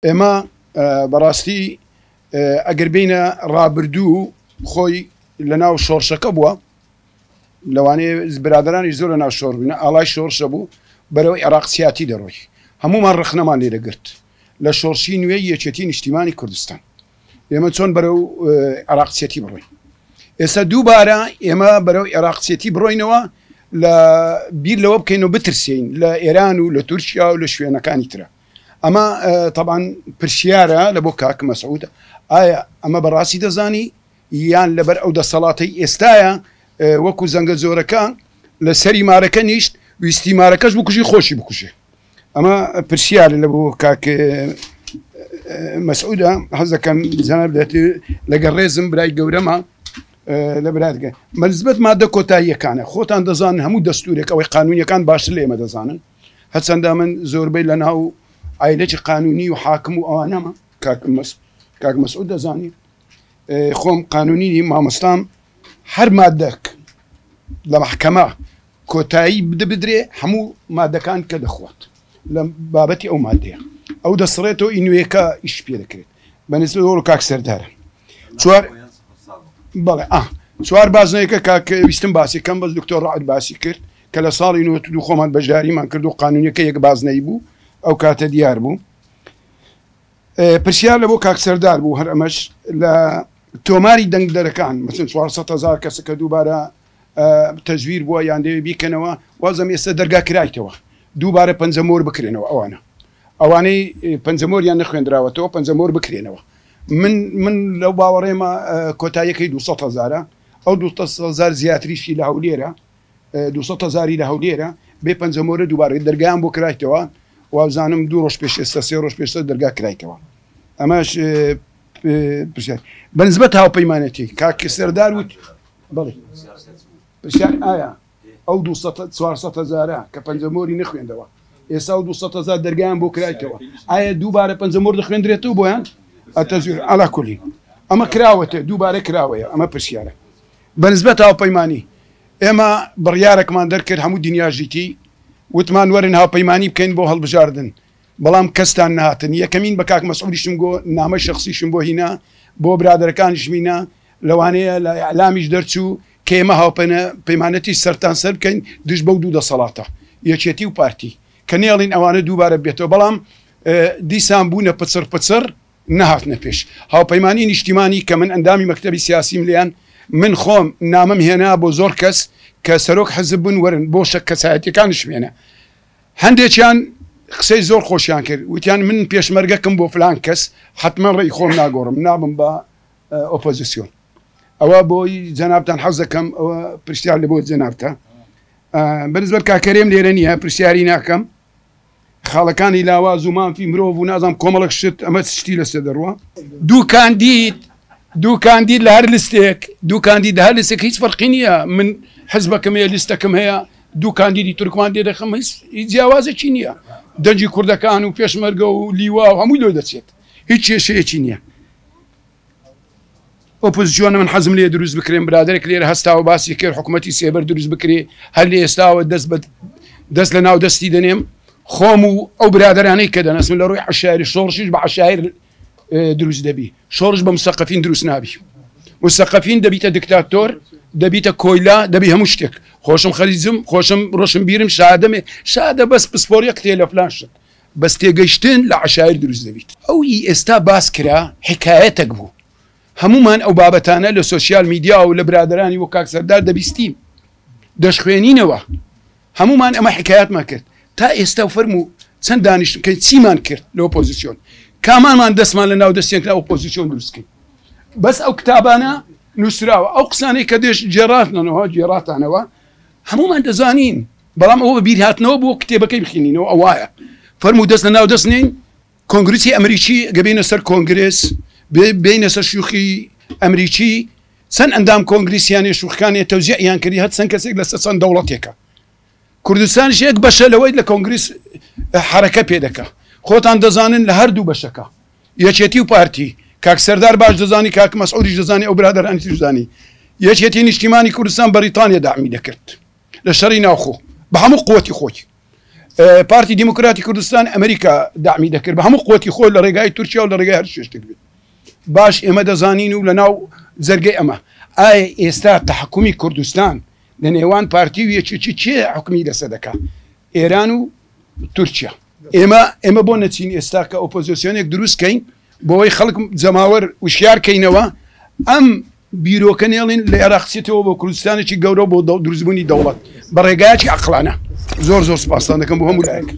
اما براستي اگر بين رابردو خوي لنا شورشك بوا لواني برادران يزور لنا شور بنا الله شورش ابو برو عراق سياتي دروي همو ما رخنا ما لي دغرت لا شورشي نوي يچتين اجتماعي كردستان يما تون برو عراق سياتي بروي اسا دوباره اما برو عراق سياتي بروينوا لا بير لو كانوا بترسين لا ايران ولا تركيا ولا شويه كان ترى اما طبعا برشياره لبوكاك مسعود اما براسي دزاني يان لبر او د صلاتي استايا وكو زنگ زوركان لسري ماركنيش واستماركش بكشي خوشي بكشي اما برشياره لبوكاك مسعوده هذا كان زنب بدات لقريزم براي قورما لبرادك ملزبت ماده كوتايه كان خوتان دزان همو دستورك او قانوني كان باش لي ما دزانن هتسن دامن زور بي لنا عائلة قانوني وحاكم وأنا كاك مسعود دزاني خوم قانوني ما مستام هر مادك لمحكمة كوتاي بدري حمو ماده كان كدخوات لبابتي او ماديه او دسريتو انويكا ايش بيذكر بالنسبه له كاك سردار شوار بله شوار بازنيكا كاك ويستنباسي كان بس دكتور رعد باسي كرت كلا صار انه تدو خومات بجاري ما كردو قانوني كيك بازنيبو او كات ديار بو برشيال لبو كاك سردار بو هر امش لا توماري دنگ دركان مثلا شوار 100,000 كاس كدوباره تزوير بو يعني بيكنوا وازم يستدرجا كرايتوا دوباره بنزمور بكرينوا اواني بنزمور يعني خويندراوتو بنزمور بكرينوا من لو باوريما كوتايه كي 200,000 او 200,000 زياتري في لهوليره 200,000 لهوليره بي بنزمور دوباره درجان بو كرايتوا وزانم دو روش بيش استاسيون روش بيش درجا كرايتوا اماش بالنسبه هاو بيمانتي كاك سردار وت بلي بشار او 200,000 كبنزموري نخوين دوا يساو 200,000 درجان بو كرايتوا دوباره بنزمور دخوين دريتو بوان التزوير على كل اما كراوته دوباره كراويه اما بشياره بالنسبه هاو بيماني اما بريارك ما دركر حمود دنيا جيتي وتمان ورن هاو بيماني بكين بو هالبجاردن بلام كستان نهاتن يكمين بكاك مسؤول شمغو نامه شخصي شمبو هنا بو برادر كان شمينا لوانيه لا اعلامي درتو كيما هاو بيمانتي سرطان سر كاين دش بودو دا صلاته يچتي و بارتي كنيلين اوانه دوباره بيتو بلام دي سامبونه بتصر نهات نفش هاو بيماني اجتماعي كمن اندامي مكتبي سياسي مليان من خوم نامم هنا بو زوركس كسروك حزب ورن بو شك ساعتي كان شمينا هندي كان خسي زور خوشيان كر وتيان من بيش مرقكم بو فلان كس حتما رأي خوم ناقورم نابم با اوبوزيسيون او بوي جنابتان حزكم او برشتيار اللي بو جنابتا بالنسبه لكريم ليرانيه برشتيارينا كم خالكاني لا زمان في مروف ونظام كوملك شت اما تشتي لسدروا دو كانديد لهرلستيك دو كانديد هرلستيك هيش فرقينيه من حزبكم هي لستكم هي دو كانديدي تركمان دي خمس جواز تشينيا دنجي كردكان وبيشمرغا وليوا وهمو لو دسيت هيك شيء تشينيا اوبوزيسيون من حزم لي دروز بكريم برادرك لي هستاو باسي كير حكومتي سيبر دروز بكري هل لي استاو دس لنا ودستي دنيم خومو او برادراني كذا ناس من روح الشاعر شورش بع الشاعر دروز دبي شورش بمثقفين دروس نابي مثقفين دبيت دكتاتور دبيت كويلا دبي همشتك خوشم خريزم خوشم روشم بيرم شهاده بس بسبوريا كتيل فلانش بس تيجشتن لعشاير دروز دبيت او استا باسكرا حكايتك بو همومان او بابتانا للسوشيال ميديا او لبرادراني وكاك سردار دبيستيم دش خوينينوا همومان اما حكايات ما كرت تا استوفرمو سندانش كي سيمان كرت لوبوزيسيون كمان ما ندسمان لنا ودسين كلا اوبوزيسيون دروسكي بس او كتابانا نسراو او قساني كديش جيراتنا نو جيراتنا وا هموما دزانين بلام هو بيرهاتنا بو كتابك بخينين اوايا فرمو دسنا ودسنين كونغرسي امريكي قبينا سر كونغرس بين سر شيوخي امريكي سن اندام كونغرس يعني شيوخان توزيع يعني كريهات سن كسيك لسان دولتك كردستان شيك بشلويد لكونغرس حركه بيدك خوتان دزانن لهردو بشكا يچتي بارتي كاك سردار باش دزاني كاك مسعود دزاني او برادر انت دزاني يچتي اجتماعي كردستان بريطانيا دعمي دكرت لشرينا اخو بحمو قوتي خوي پارتی دیموکراتی کوردستان ئەمریکا دامی دەکرد بە هەموو قوتی خۆی لە ڕێگای تورکیا و لە ڕێگای هەر شتێک بێت باش ئێمە دەزانین و لە ناو زەرگەی ئەمە ئایا ئێستا تەحکومی کوردستان لە نێوان پارتی و یەکێکی چێ حکمی لەسەر دەکات ئێران و تورکیا ئێمە بۆ نەچین ئێستا کە ئۆپۆزیسیۆنێک دروستکەین بۆەوەی خەڵک جەماوەر وشیارکەینەوە ئەم بیرۆکە نێڵین لە عێراقچێتەوە بۆ کوردستانێکی گەورە بۆ دروستبوونی دەوڵەت بە ڕێگایەکی عەقلانە زۆر سوپاسان دەکەم بۆ هەموو لایەک